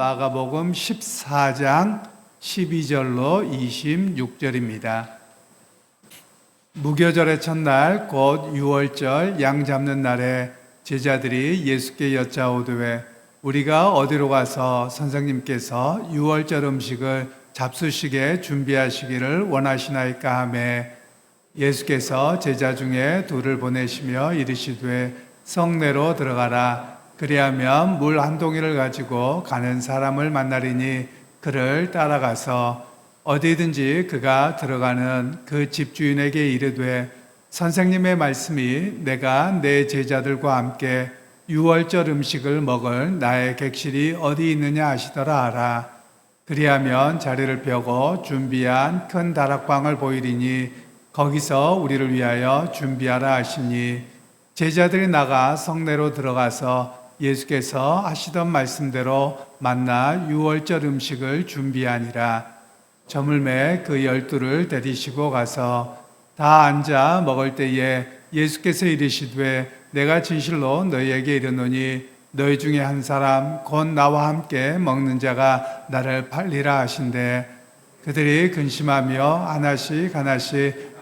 마가복음 14장 12절로 26절입니다. 무교절의 첫날 곧 유월절 양 잡는 날에 제자들이 예수께 여짜오되 우리가 어디로 가서 선생님께서 유월절 음식을 잡수시게 준비하시기를 원하시나이까 하매 예수께서 제자 중에 둘을 보내시며 이르시되 성내로 들어가라. 그리하면 물 한 동이를 가지고 가는 사람을 만나리니 그를 따라가서 어디든지 그가 들어가는 그 집주인에게 이르되 선생님의 말씀이 내가 내 제자들과 함께 유월절 음식을 먹을 나의 객실이 어디 있느냐 하시더라 하라. 그리하면 자리를 펴고 준비한 큰 다락방을 보이리니 거기서 우리를 위하여 준비하라 하시니 제자들이 나가 성내로 들어가서 예수께서 하시던 말씀대로 만나 유월절 음식을 준비하니라. 저물매 그 12를 데리시고 가서 다 앉아 먹을 때에 예수께서 이르시되 내가 진실로 너희에게 이르노니 너희 중에 한 사람 곧 나와 함께 먹는 자가 나를 팔리라 하신대. 그들이 근심하며 하나씩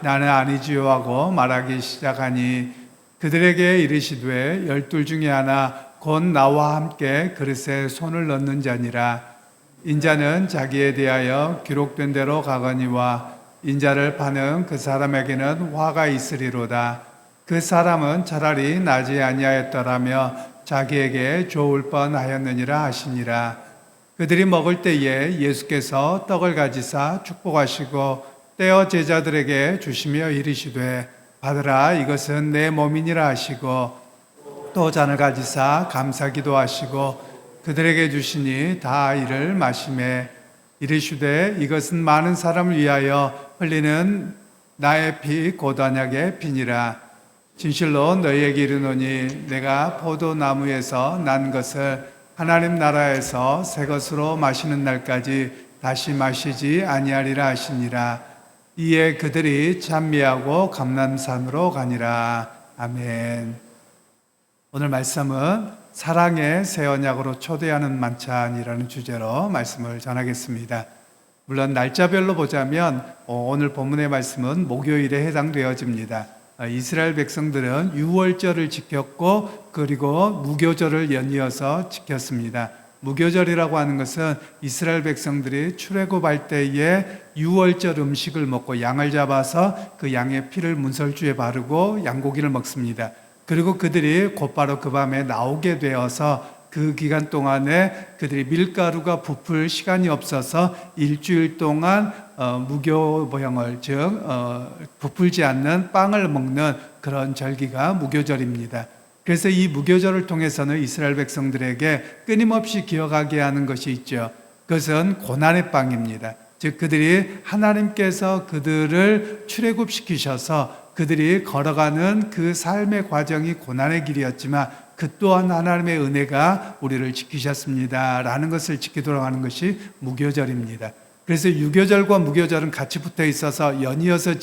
나는 아니지요 하고 말하기 시작하니 그들에게 이르시되 12 중에 하나 곧 나와 함께 그릇에 손을 넣는 자니라. 인자는 자기에 대하여 기록된 대로 가거니와 인자를 파는 그 사람에게는 화가 있으리로다. 그 사람은 차라리 나지 아니하였더라며 자기에게 좋을 뻔하였느니라 하시니라. 그들이 먹을 때에 예수께서 떡을 가지사 축복하시고 떼어 제자들에게 주시며 이르시되 받으라 이것은 내 몸이니라 하시고 또 잔을 가지사 감사기도 하시고 그들에게 주시니 다 이를 마시매 이르시되 이것은 많은 사람을 위하여 흘리는 나의 피 곧 언약의 피니라. 진실로 너희에게 이르노니 내가 포도나무에서 난 것을 하나님 나라에서 새 것으로 마시는 날까지 다시 마시지 아니하리라 하시니라. 이에 그들이 찬미하고 감람산으로 가니라. 아멘. 오늘 말씀은 사랑의 새 언약으로 초대하는 만찬이라는 주제로 말씀을 전하겠습니다. 물론 날짜별로 보자면 오늘 본문의 말씀은 목요일에 해당되어집니다. 이스라엘 백성들은 유월절을 지켰고 그리고 무교절을 연이어서 지켰습니다. 무교절이라고 하는 것은 이스라엘 백성들이 출애굽할 때에 유월절 음식을 먹고 양을 잡아서 그 양의 피를 문설주에 바르고 양고기를 먹습니다. 그리고 그들이 곧바로 그 밤에 나오게 되어서 그 기간 동안에 그들이 밀가루가 부풀 시간이 없어서 일주일 동안 무교병을 즉 부풀지 않는 빵을 먹는 그런 절기가 무교절입니다. 그래서 이 무교절을 통해서는 이스라엘 백성들에게 끊임없이 기억하게 하는 것이 있죠. 그것은 고난의 빵입니다. 즉 그들이 하나님께서 그들을 출애굽시키셔서 그들이 걸어가는 그 삶의 과정이 고난의 길이었지만 그 또한 하나님의 은혜가 우리를 지키셨습니다 라는 것을 지키도록 하는 것이 무교절입니다. 그래서 유교절과 무교절은 같이 붙어 있어서 연이어서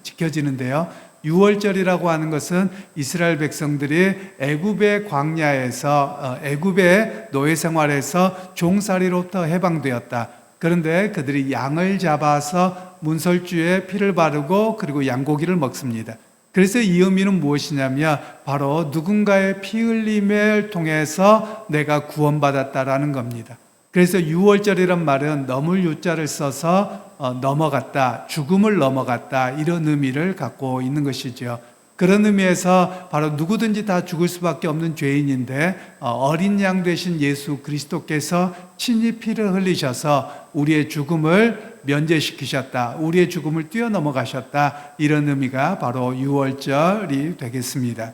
지켜지는데요. 유월절이라고 하는 것은 이스라엘 백성들이 애굽의 광야에서 애굽의 노예 생활에서 종살이로부터 해방되었다. 그런데 그들이 양을 잡아서 문설주에 피를 바르고 그리고 양고기를 먹습니다. 그래서 이 의미는 무엇이냐면 바로 누군가의 피 흘림을 통해서 내가 구원받았다라는 겁니다. 그래서 유월절이란 말은 넘을 유자를 써서 넘어갔다, 죽음을 넘어갔다 이런 의미를 갖고 있는 것이죠. 그런 의미에서 바로 누구든지 다 죽을 수밖에 없는 죄인인데 어린 양 되신 예수 그리스도께서 친히 피를 흘리셔서 우리의 죽음을 면제시키셨다, 우리의 죽음을 뛰어넘어가셨다 이런 의미가 바로 유월절이 되겠습니다.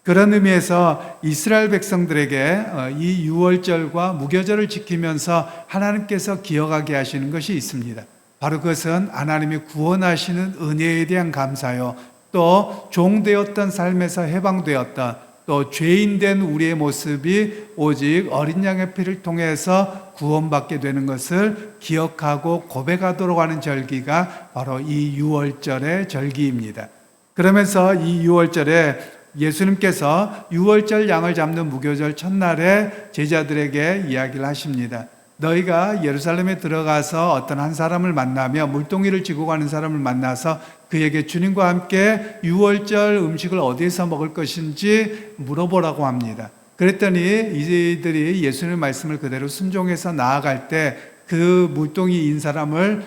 그런 의미에서 이스라엘 백성들에게 이 유월절과 무교절을 지키면서 하나님께서 기억하게 하시는 것이 있습니다. 바로 그것은 하나님이 구원하시는 은혜에 대한 감사요, 또 종되었던 삶에서 해방되었던 또 죄인된 우리의 모습이 오직 어린 양의 피를 통해서 구원받게 되는 것을 기억하고 고백하도록 하는 절기가 바로 이 유월절의 절기입니다. 그러면서 이 유월절에 예수님께서 유월절 양을 잡는 무교절 첫날에 제자들에게 이야기를 하십니다. 너희가 예루살렘에 들어가서 어떤 한 사람을 만나며 물동이를 지고 가는 사람을 만나서 그에게 주님과 함께 유월절 음식을 어디에서 먹을 것인지 물어보라고 합니다. 그랬더니 이들이 예수님의 말씀을 그대로 순종해서 나아갈 때 그 물동이인 사람을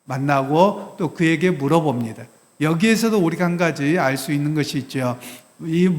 만나고 또 그에게 물어봅니다. 여기에서도 우리가 한 가지 알 수 있는 것이 있죠. 이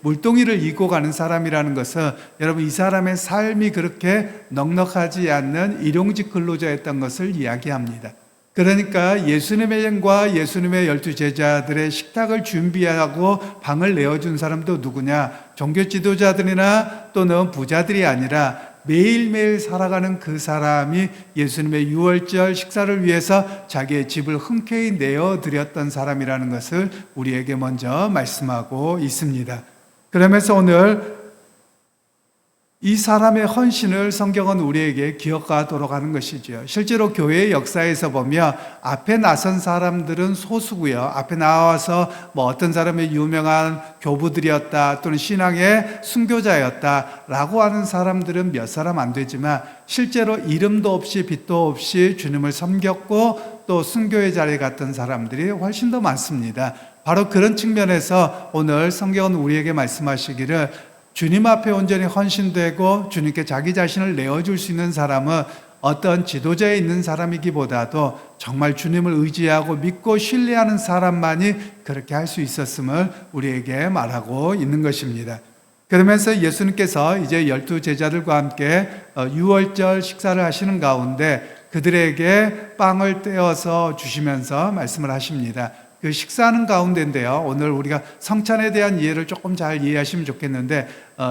물동이를 이고 가는 사람이라는 것은 여러분 이 사람의 삶이 그렇게 넉넉하지 않는 일용직 근로자였던 것을 이야기합니다. 그러니까 예수님과 예수님의 12 제자들의 식탁을 준비하고 방을 내어준 사람도 누구냐? 종교 지도자들이나 또는 부자들이 아니라 매일매일 살아가는 그 사람이 예수님의 유월절 식사를 위해서 자기의 집을 흔쾌히 내어드렸던 사람이라는 것을 우리에게 먼저 말씀하고 있습니다. 그러면서 오늘 이 사람의 헌신을 성경은 우리에게 기억하도록 하는 것이죠. 실제로 교회의 역사에서 보면 앞에 나선 사람들은 소수고요. 앞에 나와서 어떤 사람의 유명한 교부들이었다 또는 신앙의 순교자였다라고 하는 사람들은 몇 사람 안 되지만 실제로 이름도 없이 빛도 없이 주님을 섬겼고 또 순교의 자리에 갔던 사람들이 훨씬 더 많습니다. 바로 그런 측면에서 오늘 성경은 우리에게 말씀하시기를 주님 앞에 온전히 헌신되고 주님께 자기 자신을 내어줄 수 있는 사람은 어떤 지도자에 있는 사람이기보다도 정말 주님을 의지하고 믿고 신뢰하는 사람만이 그렇게 할 수 있었음을 우리에게 말하고 있는 것입니다. 그러면서 예수님께서 이제 12 제자들과 함께 유월절 식사를 하시는 가운데 그들에게 빵을 떼어서 주시면서 말씀을 하십니다. 그 식사하는 가운데인데요. 오늘 우리가 성찬에 대한 이해를 조금 잘 이해하시면 좋겠는데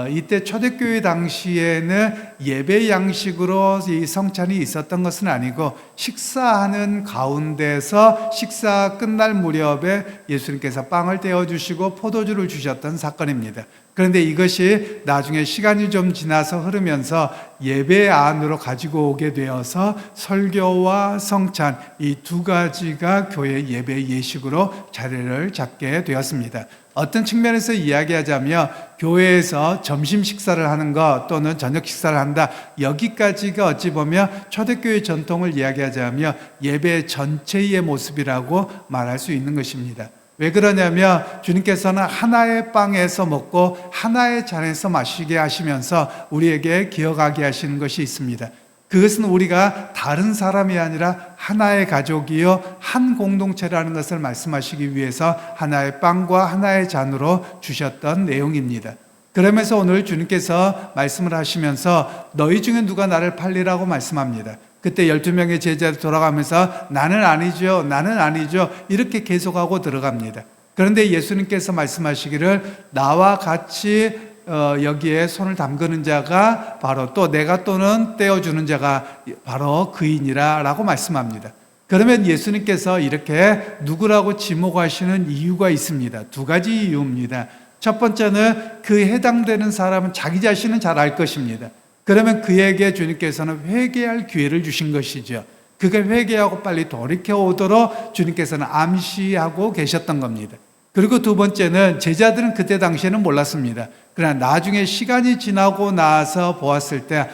이때 초대교회 당시에는 예배 양식으로 이 성찬이 있었던 것은 아니고 식사하는 가운데서 식사 끝날 무렵에 예수님께서 빵을 떼어주시고 포도주를 주셨던 사건입니다. 그런데 이것이 나중에 시간이 좀 지나서 흐르면서 예배 안으로 가지고 오게 되어서 설교와 성찬 이 두 가지가 교회 예배 예식으로 자리를 잡게 되었습니다. 어떤 측면에서 이야기하자면 교회에서 점심 식사를 하는 것 또는 저녁 식사를 한다. 여기까지가 어찌 보면 초대교회 전통을 이야기하자면 예배 전체의 모습이라고 말할 수 있는 것입니다. 왜 그러냐면 주님께서는 하나의 빵에서 먹고 하나의 잔에서 마시게 하시면서 우리에게 기억하게 하시는 것이 있습니다. 그것은 우리가 다른 사람이 아니라 하나의 가족이요 한 공동체라는 것을 말씀하시기 위해서 하나의 빵과 하나의 잔으로 주셨던 내용입니다. 그러면서 오늘 주님께서 말씀을 하시면서 너희 중에 누가 나를 팔리라고 말씀합니다. 그때 12명의 제자들 돌아가면서 나는 아니죠, 나는 아니죠 이렇게 계속하고 들어갑니다. 그런데 예수님께서 말씀하시기를 나와 같이 여기에 손을 담그는 자가 바로 또 내가 또는 떼어주는 자가 바로 그이니라 라고 말씀합니다. 그러면 예수님께서 이렇게 누구라고 지목하시는 이유가 있습니다. 두 가지 이유입니다. 첫 번째는 그 해당되는 사람은 자기 자신은 잘 알 것입니다. 그러면 그에게 주님께서는 회개할 기회를 주신 것이죠. 그가 회개하고 빨리 돌이켜 오도록 주님께서는 암시하고 계셨던 겁니다. 그리고 두 번째는 제자들은 그때 당시에는 몰랐습니다. 그러나 나중에 시간이 지나고 나서 보았을 때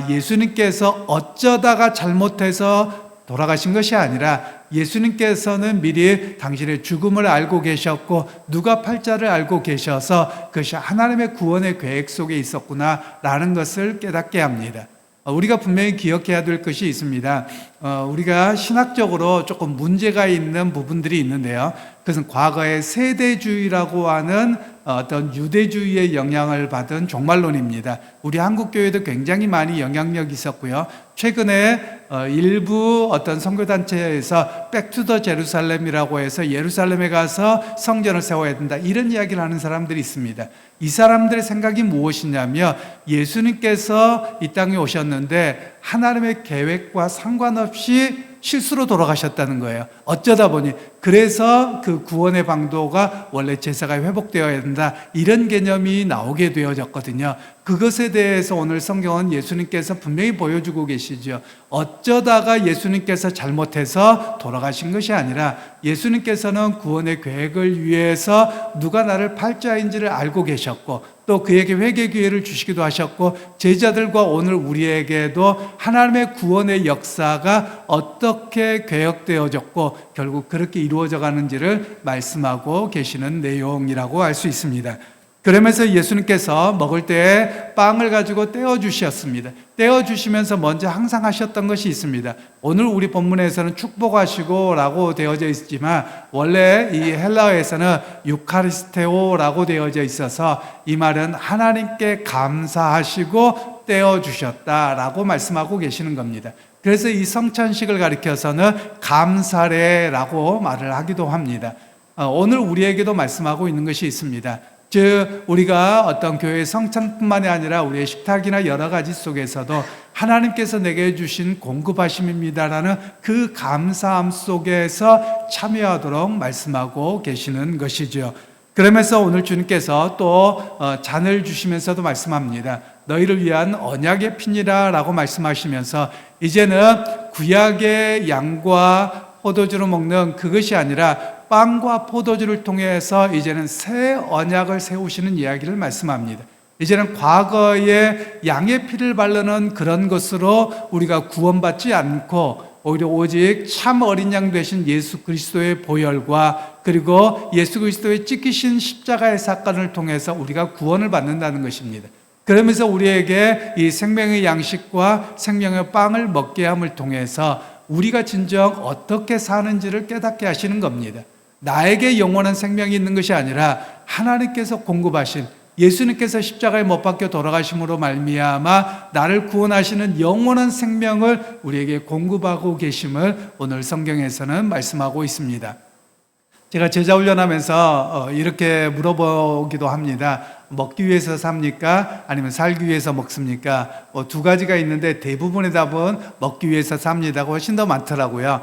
예수님께서 어쩌다가 잘못해서 돌아가신 것이 아니라 예수님께서는 미리 당신의 죽음을 알고 계셨고 누가 팔자를 알고 계셔서 그것이 하나님의 구원의 계획 속에 있었구나라는 것을 깨닫게 합니다. 우리가 분명히 기억해야 될 것이 있습니다. 우리가 신학적으로 조금 문제가 있는 부분들이 있는데요. 그것은 과거의 세대주의라고 하는 어떤 유대주의의 영향을 받은 종말론입니다. 우리 한국교회도 굉장히 많이 영향력이 있었고요. 최근에 일부 어떤 선교단체에서 백투더 제루살렘이라고 해서 예루살렘에 가서 성전을 세워야 된다 이런 이야기를 하는 사람들이 있습니다. 이 사람들의 생각이 무엇이냐면 예수님께서 이 땅에 오셨는데 하나님의 계획과 상관없이 실수로 돌아가셨다는 거예요. 어쩌다 보니 그래서 그 구원의 방도가 원래 제사가 회복되어야 된다, 이런 개념이 나오게 되어졌거든요. 그것에 대해서 오늘 성경은 예수님께서 분명히 보여주고 계시죠. 어쩌다가 예수님께서 잘못해서 돌아가신 것이 아니라 예수님께서는 구원의 계획을 위해서 누가 나를 팔자인지를 알고 계셨고, 또 그에게 회개 기회를 주시기도 하셨고, 제자들과 오늘 우리에게도 하나님의 구원의 역사가 어떻게 계획되어졌고 결국 그렇게 이루어져 가는지를 말씀하고 계시는 내용이라고 할 수 있습니다. 그러면서 예수님께서 먹을 때 빵을 가지고 떼어주셨습니다. 떼어주시면서 먼저 항상 하셨던 것이 있습니다. 오늘 우리 본문에서는 축복하시고 라고 되어져 있지만 원래 이 헬라어에서는 유카리스테오라고 되어져 있어서 이 말은 하나님께 감사하시고 떼어주셨다라고 말씀하고 계시는 겁니다. 그래서 이 성찬식을 가리켜서는 감사례라고 말을 하기도 합니다. 오늘 우리에게도 말씀하고 있는 것이 있습니다. 즉 우리가 어떤 교회의 성찬뿐만이 아니라 우리의 식탁이나 여러 가지 속에서도 하나님께서 내게 주신 공급하심입니다라는 그 감사함 속에서 참여하도록 말씀하고 계시는 것이죠. 그러면서 오늘 주님께서 또 잔을 주시면서도 말씀합니다. 너희를 위한 언약의 피니라 라고 말씀하시면서 이제는 구약의 양과 포도주로 먹는 그것이 아니라 빵과 포도주를 통해서 이제는 새 언약을 세우시는 이야기를 말씀합니다. 이제는 과거의 양의 피를 바르는 그런 것으로 우리가 구원받지 않고 오히려 오직 참 어린 양 되신 예수 그리스도의 보혈과 그리고 예수 그리스도의 찢기신 십자가의 사건을 통해서 우리가 구원을 받는다는 것입니다. 그러면서 우리에게 이 생명의 양식과 생명의 빵을 먹게 함을 통해서 우리가 진정 어떻게 사는지를 깨닫게 하시는 겁니다. 나에게 영원한 생명이 있는 것이 아니라 하나님께서 공급하신 예수님께서 십자가에 못 박혀 돌아가심으로 말미암아 나를 구원하시는 영원한 생명을 우리에게 공급하고 계심을 오늘 성경에서는 말씀하고 있습니다. 제가 제자 훈련하면서 이렇게 물어보기도 합니다. 먹기 위해서 삽니까? 아니면 살기 위해서 먹습니까? 두 가지가 있는데 대부분의 답은 먹기 위해서 삽니다고 훨씬 더 많더라고요.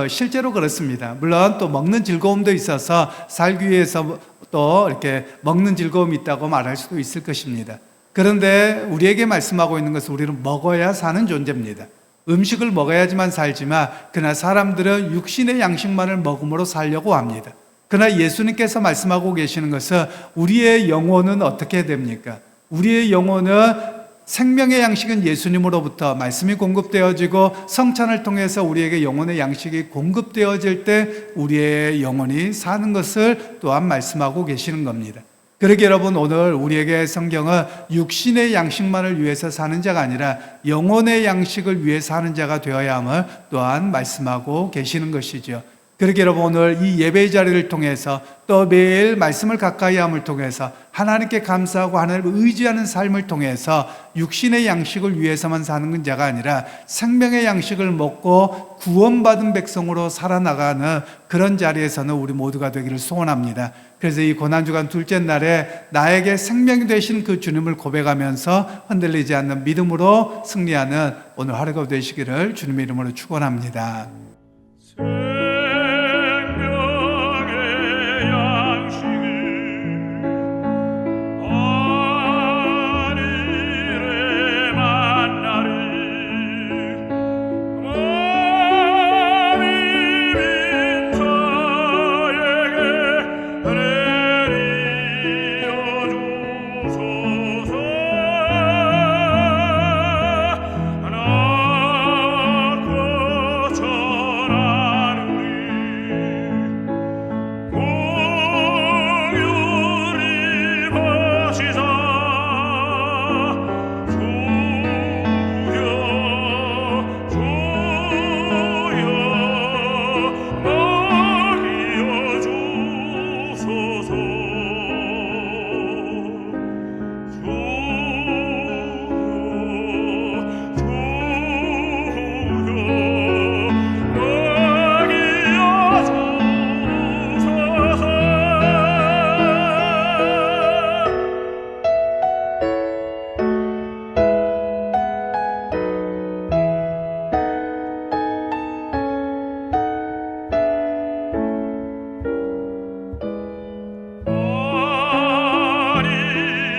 실제로 그렇습니다. 물론 또 먹는 즐거움도 있어서 살기 위해서 또 이렇게 먹는 즐거움이 있다고 말할 수도 있을 것입니다. 그런데 우리에게 말씀하고 있는 것은 우리는 먹어야 사는 존재입니다. 음식을 먹어야지만 살지만 그러나 사람들은 육신의 양식만을 먹음으로 살려고 합니다. 그러나 예수님께서 말씀하고 계시는 것은 우리의 영혼은 어떻게 됩니까? 우리의 영혼은 생명의 양식은 예수님으로부터 말씀이 공급되어지고 성찬을 통해서 우리에게 영혼의 양식이 공급되어질 때 우리의 영혼이 사는 것을 또한 말씀하고 계시는 겁니다. 그러게 여러분, 오늘 우리에게 성경은 육신의 양식만을 위해서 사는 자가 아니라 영혼의 양식을 위해 사는 자가 되어야 함을 또한 말씀하고 계시는 것이죠. 그러게 여러분, 오늘 이 예배의 자리를 통해서 또 매일 말씀을 가까이 함을 통해서 하나님께 감사하고 하나님을 의지하는 삶을 통해서 육신의 양식을 위해서만 사는 자가 아니라 생명의 양식을 먹고 구원받은 백성으로 살아나가는 그런 자리에서는 우리 모두가 되기를 소원합니다. 그래서 이 고난주간 둘째 날에 나에게 생명이 되신 그 주님을 고백하면서 흔들리지 않는 믿음으로 승리하는 오늘 하루가 되시기를 주님의 이름으로 축원합니다.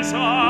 세상